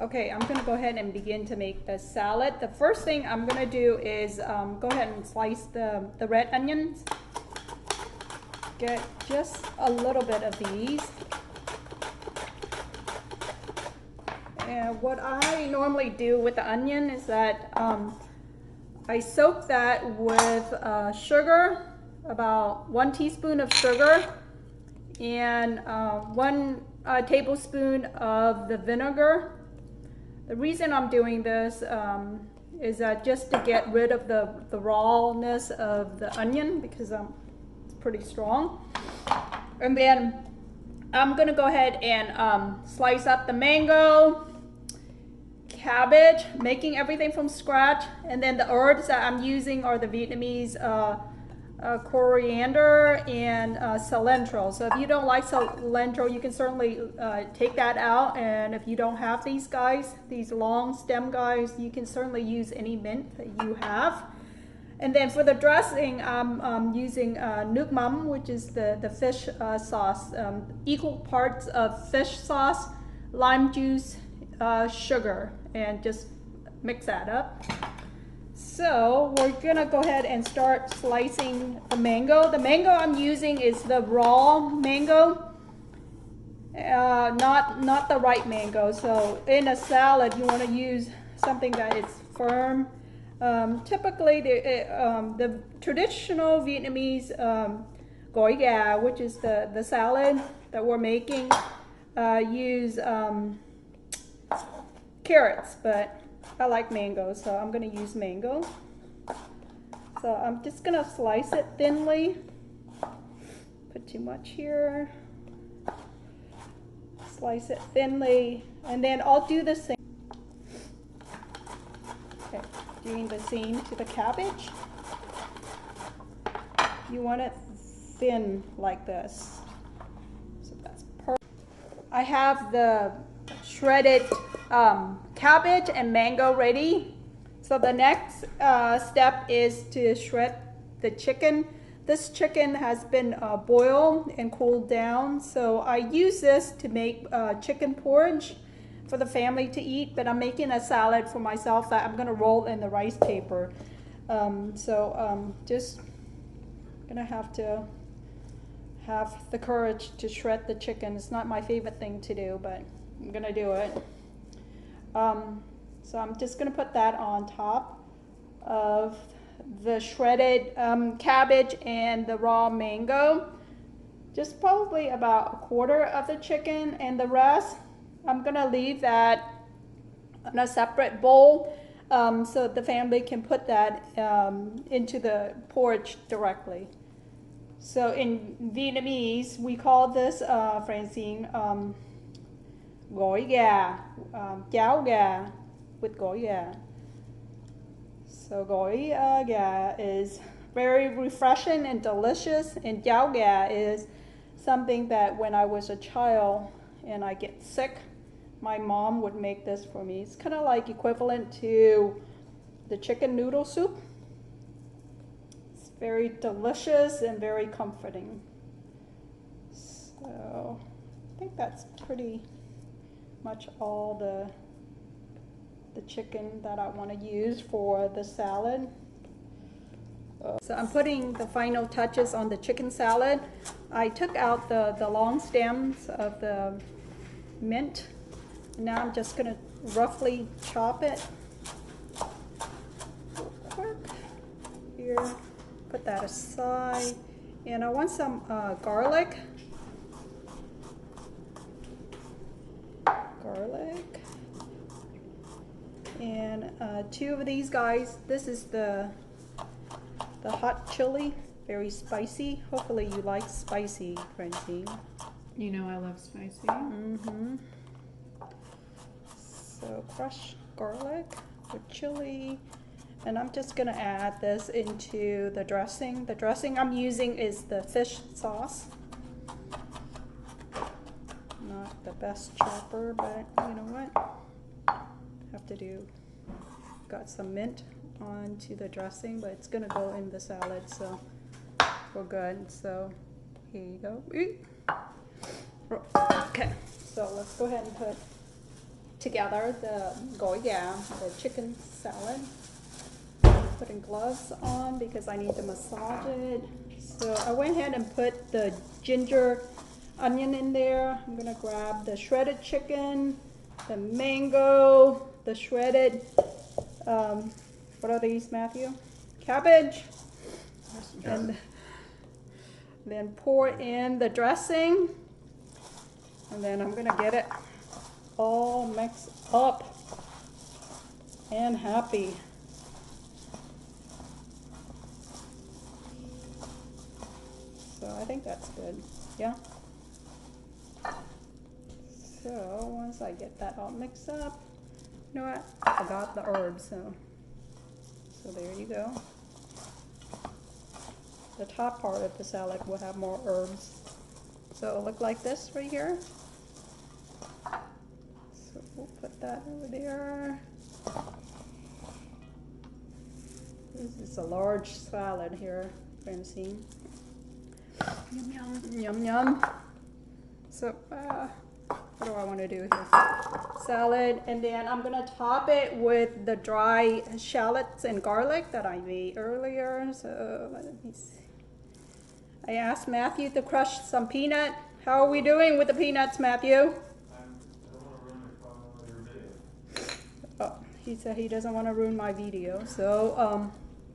Okay, I'm gonna go ahead and begin to make the salad. The first thing I'm gonna do is go ahead and slice the red onions. Get just a little bit of these. And what I normally do with the onion is that I soak that with sugar, about 1 teaspoon of sugar, and 1 tablespoon of the vinegar. The reason I'm doing this is just to get rid of the rawness of the onion, because it's pretty strong. And then I'm gonna go ahead and slice up the mango, cabbage, making everything from scratch, and then the herbs that I'm using are the Vietnamese coriander and cilantro. So if you don't like cilantro, you can certainly take that out, and if you don't have these guys, these long stem guys, you can certainly use any mint that you have. And then for the dressing, I'm using nước mắm, which is the fish sauce, equal parts of fish sauce, lime juice, sugar, and just mix that up. So we're gonna go ahead and start slicing the mango. The mango I'm using is the raw mango, not the ripe mango. So in a salad, you want to use something that is firm. Typically, the traditional Vietnamese Goi Ga, which is the salad that we're making, use carrots, but I like mango, so I'm going to use mango. So I'm just going to slice it thinly. Put too much here. Slice it thinly, and then I'll do the same. Okay, doing the same to the cabbage. You want it thin like this. So that's perfect. I have the shredded cabbage and mango ready. So the next step is to shred the chicken. This chicken has been boiled and cooled down, so I use this to make chicken porridge for the family to eat, but I'm making a salad for myself that I'm going to roll in the rice paper. Just gonna have to have the courage to shred the chicken. It's not my favorite thing to do, but I'm gonna do it. So I'm just gonna put that on top of the shredded cabbage and the raw mango. Just probably about a quarter of the chicken, and the rest I'm gonna leave that in a separate bowl so the family can put that into the porridge directly. So in Vietnamese, we call this, Francine, Goi Ga, cháo gà with Goi Ga. So Goi Ga is very refreshing and delicious, and cháo gà is something that when I was a child and I get sick, my mom would make this for me. It's kind of like equivalent to the chicken noodle soup. It's very delicious and very comforting. So I think that's pretty much all the chicken that I want to use for the salad. So I'm putting the final touches on the chicken salad. I took out the long stems of the mint. Now I'm just going to roughly chop it real quick. Here, put that aside. And I want some garlic. And 2 of these guys. This is the hot chili, very spicy. Hopefully you like spicy, Francine. You know I love spicy. Mm-hmm. So crushed garlic with chili, and I'm just gonna add this into the dressing. The dressing I'm using is the fish sauce. Not the best chopper, but you know what? Have to do. Got some mint onto the dressing, but it's gonna go in the salad, so we're good. So here you go. Okay, so let's go ahead and put together the Goi Ga, the chicken salad. Putting gloves on because I need to massage it. So I went ahead and put the ginger onion in there. I'm gonna grab the shredded chicken, the mango, the shredded, what are these, Matthew? Cabbage. And then pour in the dressing. And then I'm gonna get it all mixed up and happy. So I think that's good, yeah? So once I get that all mixed up, you know what? I forgot the herbs, so there you go. The top part of the salad will have more herbs. So it'll look like this right here. So we'll put that over there. This is a large salad here, Francine. Yum yum. Yum yum. So what do I want to do here? Salad, and then I'm gonna top it with the dry shallots and garlic that I made earlier. So let me see. I asked Matthew to crush some peanut. How are we doing with the peanuts, Matthew? I don't want to ruin your video. Oh, he said he doesn't want to ruin my video. So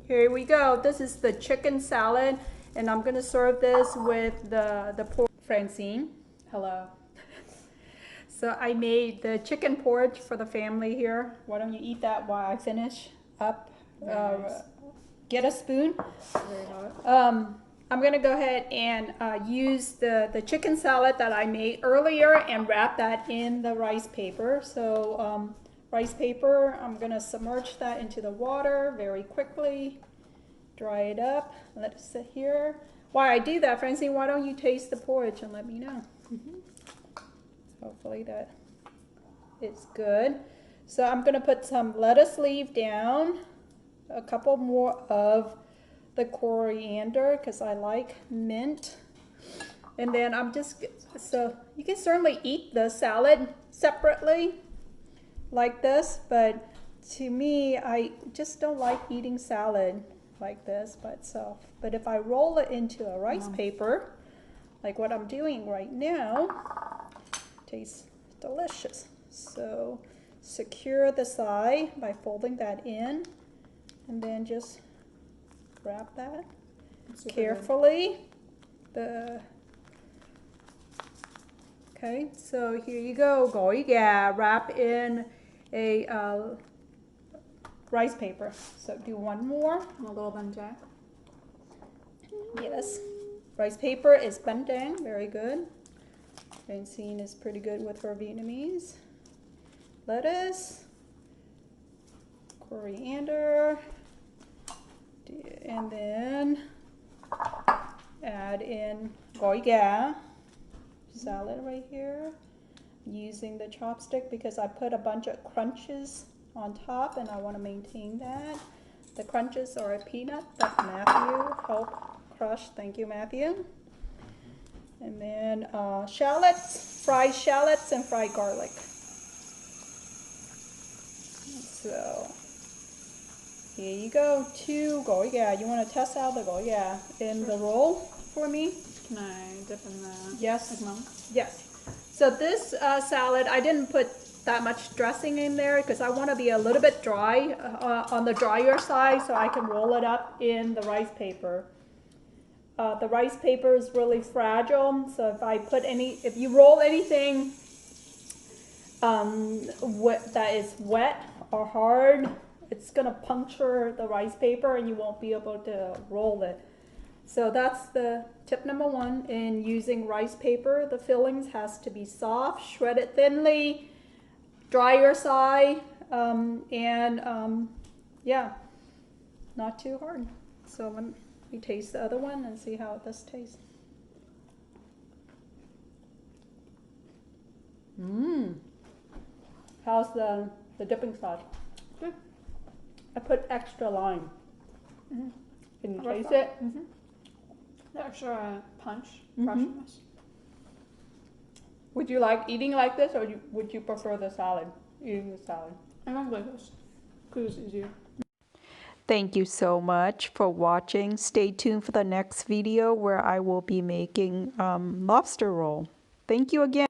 here we go. This is the chicken salad, and I'm gonna serve this with the pork. Francine, hello. So I made the chicken porridge for the family here. Why don't you eat that while I finish up? Nice. Get a spoon. Very hot. I'm gonna go ahead and use the chicken salad that I made earlier and wrap that in the rice paper. So rice paper, I'm gonna submerge that into the water very quickly, dry it up, let it sit here. While I do that, Francine, why don't you taste the porridge and let me know? Hopefully that is good. So I'm gonna put some lettuce leaf down, a couple more of the coriander because I like mint. And then I'm just, so you can certainly eat the salad separately like this, but to me, I just don't like eating salad like this by itself. But if I roll it into a rice paper, like what I'm doing right now, tastes delicious. So secure the side by folding that in and then just wrap that carefully. Okay, so here you go, Goi Ga, wrap in a rice paper. So do one more. A little banjang. Yes, rice paper is bandang, very good. Francine is pretty good with her Vietnamese. Lettuce, coriander, and then add in Goi Ga salad right here. Using the chopstick because I put a bunch of crunches on top and I want to maintain that. The crunches are a peanut that Matthew helped crush. Thank you, Matthew. And then shallots, fried shallots and fried garlic. So here you go, 2 Goi Ga. You want to test out the Goi Ga in the roll for me? Can I dip in the Yes. egg milk? Yes. So this salad, I didn't put that much dressing in there because I want to be a little bit dry, on the drier side, so I can roll it up in the rice paper. The rice paper is really fragile, so if you roll anything that is wet or hard, it's gonna puncture the rice paper and you won't be able to roll it. So that's the tip number 1 in using rice paper. The fillings has to be soft, shredded thinly, drier side, yeah, not too hard. So let me taste the other one and see how this tastes. How's the dipping sauce? Good. I put extra lime. Can you taste it? The extra punch, Mhm. freshness. Would you like eating like this or would you prefer the salad? eating the salad. I don't like this because it's easier. Thank you so much for watching. Stay tuned for the next video where I will be making lobster roll. Thank you again.